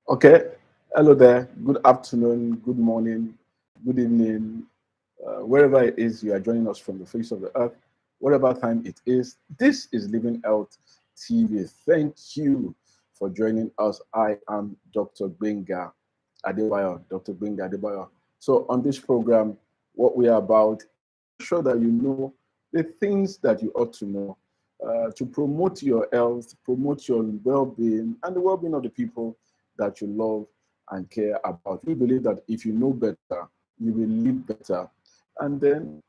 Okay, hello there. Good afternoon, good morning, good evening, wherever it is you are joining us from the face of the earth, whatever time it is. This is Living Health TV. Thank you for joining us. I am Dr. Benga Adebayo. Dr. Benga Adebayo. So, on this program, what we are about, sure that you know the things that you ought to know to promote your health, promote your well being, and the well being of the people that you love and care about. We believe that if you know better, you will live better and then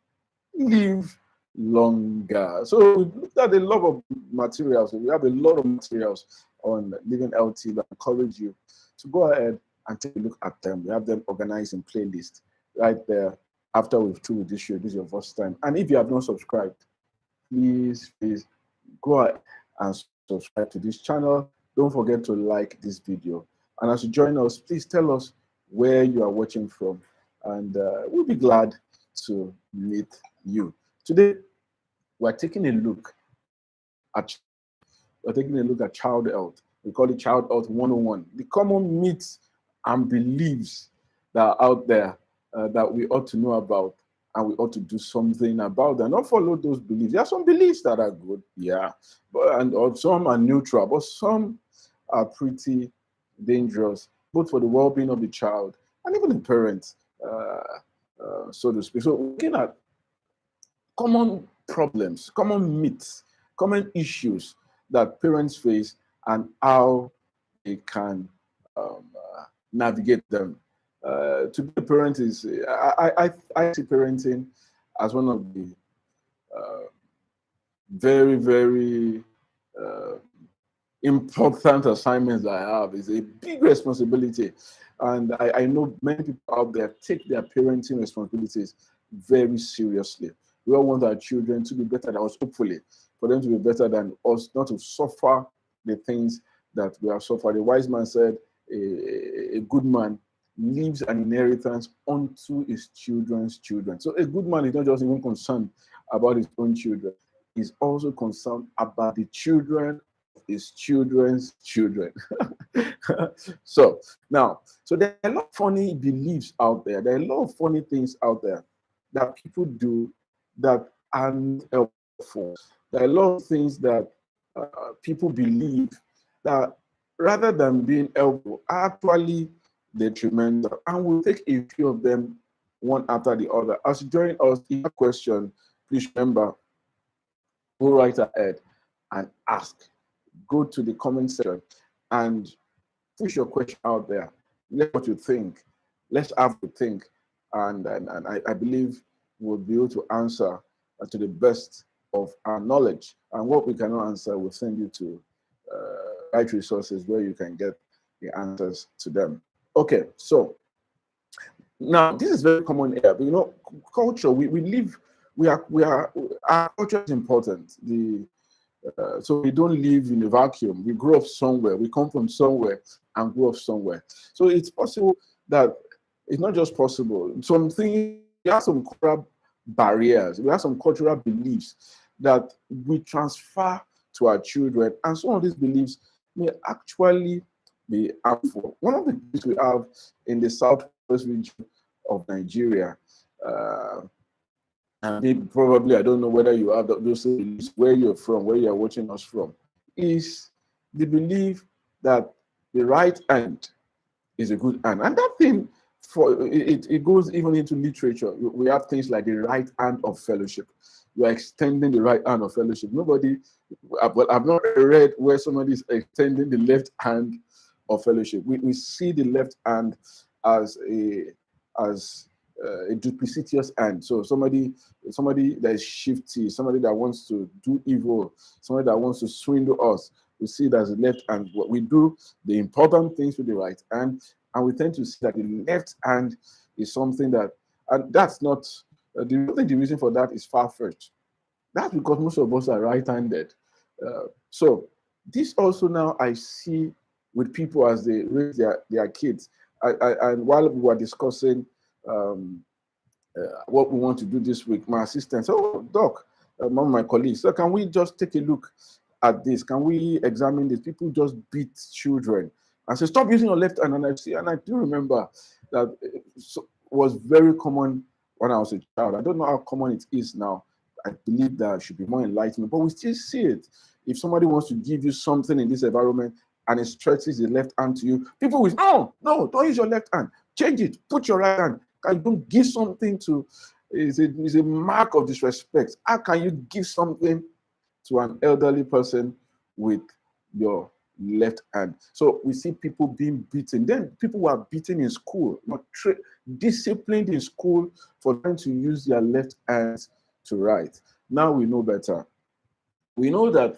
live longer. So we looked at a lot of materials. We have a lot of materials on Living LT. I encourage you to go ahead and take a look at them. We have them organized in playlist right there after we've through with this show. This is your first time. And if you have not subscribed, please go ahead and subscribe to this channel. Don't forget to like this video. And as you join us, please tell us where you are watching from, and we'll be glad to meet you. Today, we're taking a look at child health. We call it Child Health 101. The common myths and beliefs that are out there that we ought to know about, and we ought to do something about them. Not follow those beliefs. There are some beliefs that are good, yeah, or some are neutral, but some are pretty dangerous, both for the well-being of the child and even the parents, so to speak. So, looking at common problems, common myths, common issues that parents face, and how they can navigate them. To be a parent is, I see parenting as one of the uh, very uh, important assignments I have. It's a big responsibility. And I know many people out there take their parenting responsibilities very seriously. We all want our children to be better than us, hopefully, for them to be better than us, not to suffer the things that we have suffered. The wise man said, a good man leaves an inheritance unto his children's children. So a good man is not just even concerned about his own children, he's also concerned about the children his children's children. So there are a lot of funny beliefs out there. There are a lot of funny things out there that people do that aren't helpful. There are a lot of things that people believe that rather than being helpful, are actually detrimental. And we'll take a few of them one after the other. As you join us, if you have a question, please remember, go right ahead and ask. Go to the comment section and push your question out there. Let what you think. Let's have to think. And I believe we'll be able to answer to the best of our knowledge. And what we cannot answer, we'll send you to right resources where you can get the answers to them. Okay, so now this is very common here. But, culture, we live, our culture is important. So we don't live in a vacuum. We grow up somewhere. We come from somewhere and grow up somewhere. So it's possible that it's not just possible. Something, we have some cultural barriers. We have some cultural beliefs that we transfer to our children. And some of these beliefs may actually be harmful. One of the things we have in the southwest region of Nigeria, and maybe probably I don't know whether you have those beliefs where you're from, where you're watching us from, is the belief that the right hand is a good hand. And that thing, it goes even into literature. We have things like the right hand of fellowship. You are extending the right hand of fellowship. I've not read where somebody is extending the left hand of fellowship. We see the left hand as a duplicitous hand. So somebody that is shifty, somebody that wants to do evil, somebody that wants to swindle us. We see it as the left hand. What we do, the important things with the right hand, and we tend to see that the left hand is something that, and that's not. The reason for that is far-fetched. That's because most of us are right-handed. So this also now I see with people as they raise their kids. And while we were discussing what we want to do this week, my assistant said, "Oh, Doc, one of my colleagues, so can we just take a look at this? Can we examine this? People just beat children. I said, stop using your left hand. And I do remember that it was very common when I was a child. I don't know how common it is now. I believe that should be more enlightenment, but we still see it. If somebody wants to give you something in this environment and it stretches the left hand to you, people will, no, don't use your left hand. Change it. Put your right hand. Can you give something to, is a mark of disrespect. How can you give something to an elderly person with your left hand? So we see people being beaten. Then people were beaten in school, not disciplined in school for trying to use their left hands to write. Now we know better. We know that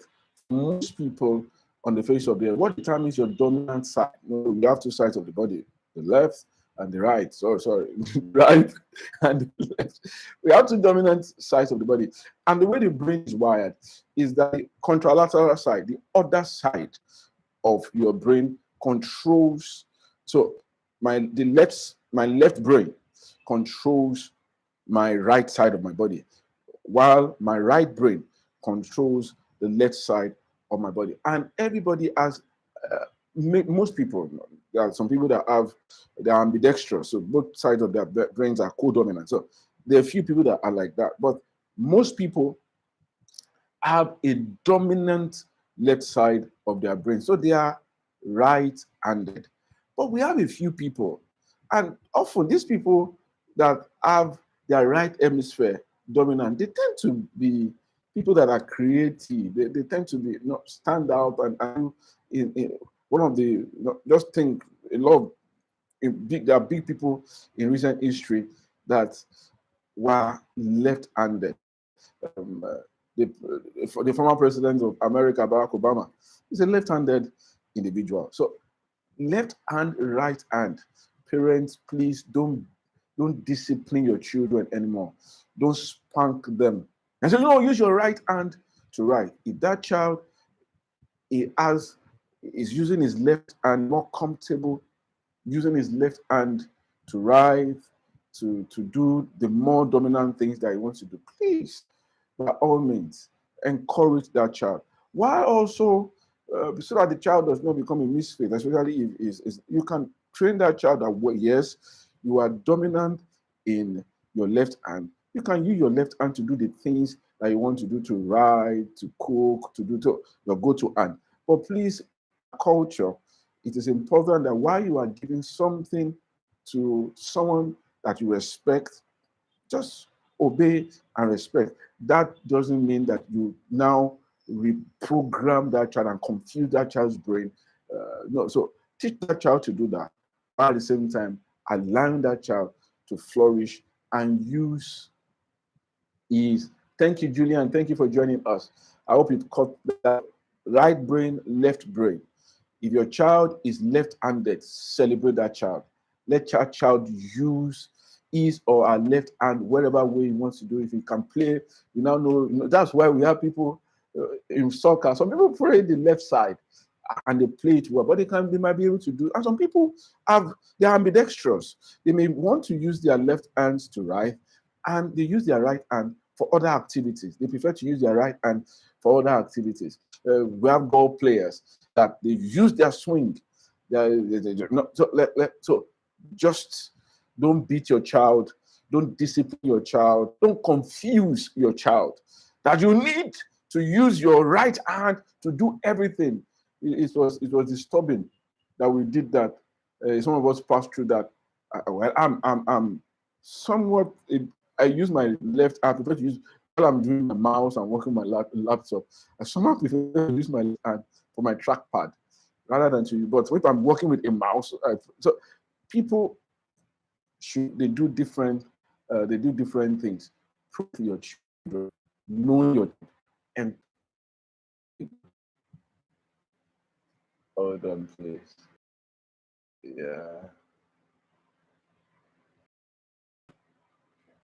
most people on the face of the earth, what determines your dominant side? You have two sides of the body, the left and the right. Sorry, right and the left. We have two dominant sides of the body. And the way the brain is wired is that the contralateral side, the other side of your brain controls. So my left brain controls my right side of my body, while my right brain controls the left side of my body. And everybody has, most people, there are some people that they're ambidextrous, so both sides of their brains are co-dominant. So there are a few people that are like that, but most people have a dominant left side of their brain, so they are right-handed. But we have a few people, and often these people that have their right hemisphere dominant, they tend to be people that are creative. They tend to be stand out and in one of the just think a lot of there are big people in recent history that were left-handed. Um, uh, the former president of America, Barack Obama, is a left-handed individual. So left hand, right hand. Parents, please don't discipline your children anymore. Don't spank them. And so, use your right hand to write. If that child is using his left hand more comfortable, using his left hand to write, to do the more dominant things that he wants to do, please, by all means, encourage that child. While also, so that the child does not become a misfit, especially if you can train that child that, yes, you are dominant in your left hand. You can use your left hand to do the things that you want to do, to write, to cook, to do to your go-to hand. But please, culture, it is important that while you are giving something to someone that you respect, just obey and respect. That doesn't mean that you now reprogram that child and confuse that child's brain. No, so teach that child to do that, while at the same time allowing that child to flourish and use his. Thank you, Julian. Thank you for joining us. I hope you caught that. Right brain, left brain. If your child is left-handed, celebrate that child. Let that child use his or her left hand whatever way he wants to do. If he can play, you now know, that's why we have people in soccer. Some people play the left side and they play it well, but they might be able to do. And some people they're ambidextrous. They may want to use their left hands to write, and they use their right hand for other activities. They prefer to use their right hand for other activities. We have golf players that they use their swing. So just don't beat your child. Don't discipline your child. Don't confuse your child. That you need to use your right hand to do everything. It was disturbing that we did that. Some of us passed through that. Well, I'm somewhat. I use my left hand. I prefer to use while I'm doing my mouse and working my laptop. I somehow prefer to use my left hand for my trackpad rather than to. But if I'm working with a mouse, so people they do different things. Prove to your children, know your and hold on, please. Yeah.